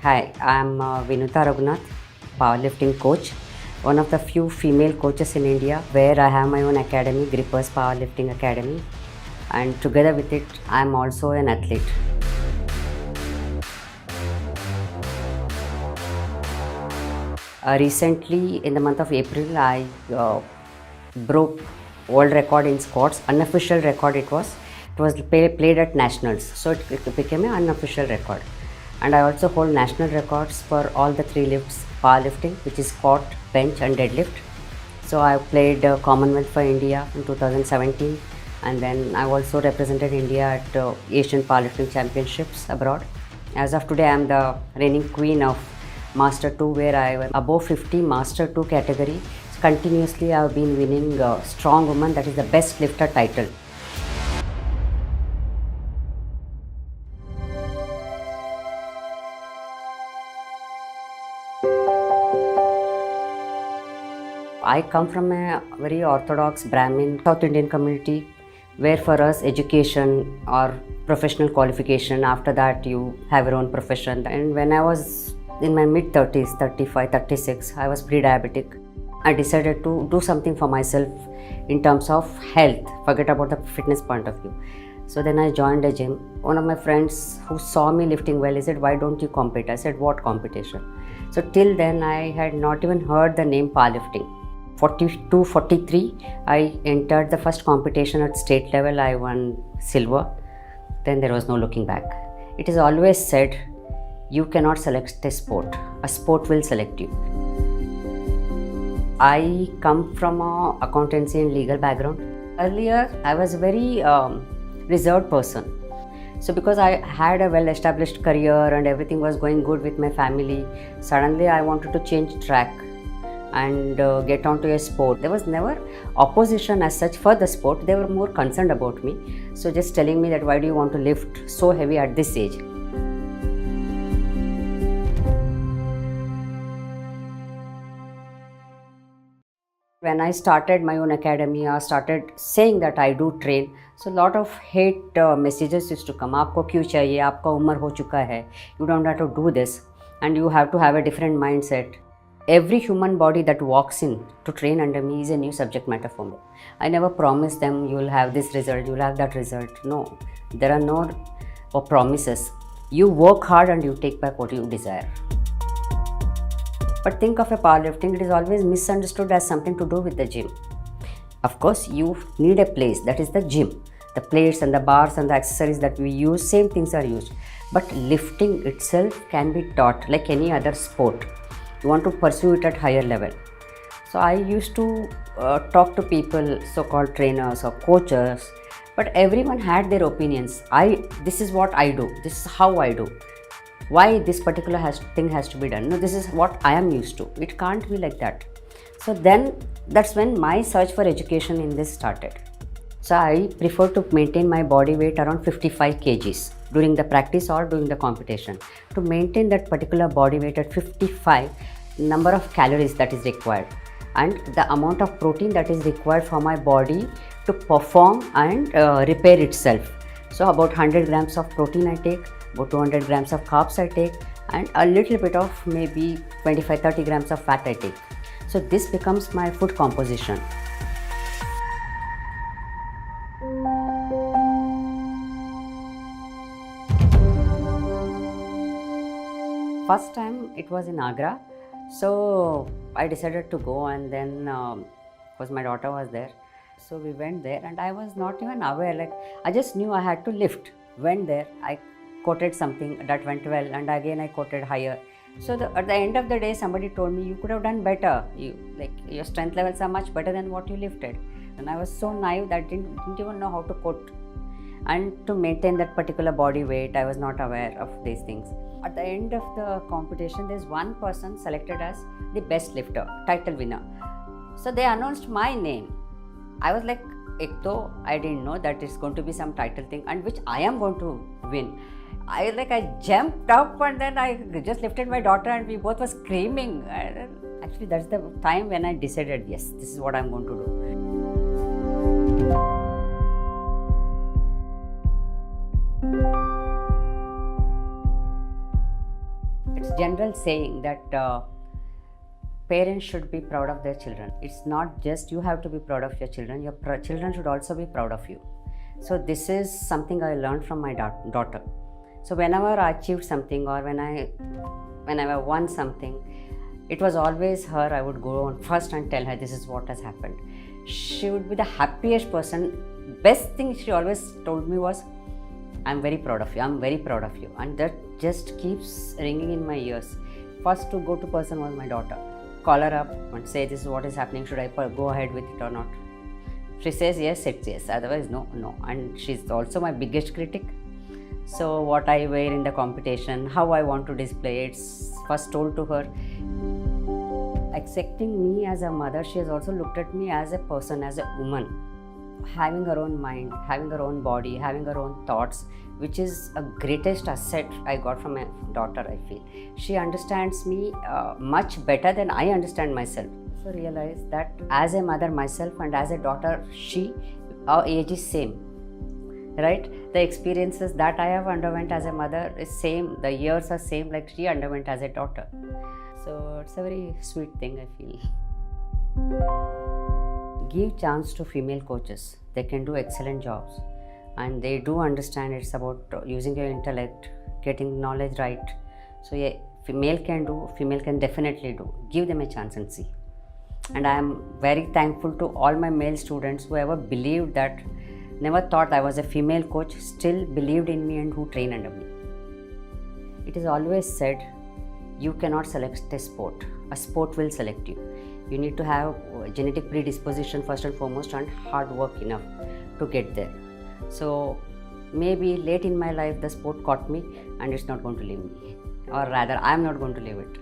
Hi, I'm Vinutha Raghunath, powerlifting coach, one of the few female coaches in India where I have my own academy, Grippers Powerlifting Academy, and together with it, I'm also an athlete. Recently, in the month of April, I broke world record in squats, unofficial record it was. It was played at nationals, so it became an unofficial record. And I also hold national records for all the three lifts powerlifting, which is squat, bench and deadlift. So I played Commonwealth for India in 2017, and then I also represented India at Asian Powerlifting Championships abroad. As of today, I am the reigning queen of Master 2, where I was above 50 Master 2 category. Continuously I have been winning Strong Woman, that is the best lifter title. I come from a very orthodox Brahmin South Indian community where for us education or professional qualification, after that you have your own profession. And when I was in my mid 30s, 35, 36, I was pre-diabetic. I decided to do something for myself in terms of health, forget about the fitness point of view. So then I joined a gym. One of my friends who saw me lifting well, he said, "Why don't you compete?" I said, "What competition?" So till then I had not even heard the name powerlifting. 42, 43, I entered the first competition at state level. I won silver. Then there was no looking back. It is always said, you cannot select a sport will select you. I come from a accountancy and legal background. Earlier, I was a very reserved person. So because I had a well-established career and everything was going good with my family, suddenly I wanted to change track and get onto a sport. There was never opposition as such for the sport. They were more concerned about me. So just telling me that, why do you want to lift so heavy at this age? When I started my own academy, I started saying that I do train. So a lot of hate messages used to come. Aapko kyun chahiye? Aapka umar ho chuka hai. You don't have to do this. And you have to have a different mindset. Every human body that walks in to train under me is a new subject matter for me. I never promise them you will have this result, you will have that result. No, there are no promises. You work hard and you take back what you desire. But think of a powerlifting, it is always misunderstood as something to do with the gym. Of course, you need a place, that is the gym. The plates and the bars and the accessories that we use, same things are used. But lifting itself can be taught like any other sport. You want to pursue it at higher level. So I used to talk to people, so-called trainers or coaches, but everyone had their opinions. This is what I do, this is how I do. Why this particular thing has to be done? No, this is what I am used to. It can't be like that. So then that's when my search for education in this started. So I prefer to maintain my body weight around 55 kgs during the practice or during the competition. To maintain that particular body weight at 55, number of calories that is required and the amount of protein that is required for my body to perform and repair itself. So about 100 grams of protein I take, about 200 grams of carbs I take, and a little bit of maybe 25-30 grams of fat I take. So this becomes my food composition. First time it was in Agra, so I decided to go, and then because my daughter was there, so we went there and I was not even aware, like I just knew I had to lift. Went there, I quoted something that went well, and again I quoted higher. So at the end of the day, somebody told me, you could have done better. Your strength levels are much better than what you lifted. And I was so naive that I didn't even know how to quote. And to maintain that particular body weight, I was not aware of these things. At the end of the competition, there's one person selected as the best lifter, title winner. So they announced my name. I was like, I didn't know that it's going to be some title thing and which I am going to win. I jumped up and then I just lifted my daughter and we both were screaming. Actually, that's the time when I decided, yes, this is what I'm going to do. It's general saying that parents should be proud of their children. It's not just you have to be proud of your children, your children should also be proud of you. So this is something I learned from my daughter. So whenever I achieved something or when I won something, it was always her. I would go on first and tell her this is what has happened. She would be the happiest person. Best thing she always told me was, I'm very proud of you, I'm very proud of you. And that just keeps ringing in my ears. First to go to person was my daughter. Call her up and say this is what is happening, should I go ahead with it or not? She says yes, it's yes, otherwise no. And she's also my biggest critic. So what I wear in the competition, how I want to display, it's first told to her. Accepting me as a mother, she has also looked at me as a person, as a woman. Having her own mind, having her own body, having her own thoughts, which is a greatest asset I got from my daughter, I feel. She understands me much better than I understand myself. So realize that as a mother myself and as a daughter, our age is same, right? The experiences that I have underwent as a mother is same, the years are same like she underwent as a daughter. So it's a very sweet thing, I feel. Give chance to female coaches. They can do excellent jobs and they do understand it's about using your intellect, getting knowledge right. So yeah, female can definitely do. Give them a chance and see. And I am very thankful to all my male students who ever believed that, never thought I was a female coach, still believed in me and who train under me. It is always said, you cannot select a sport will select you. You need to have genetic predisposition first and foremost and hard work enough to get there. So maybe late in my life the sport caught me and it's not going to leave me, or rather I am not going to leave it.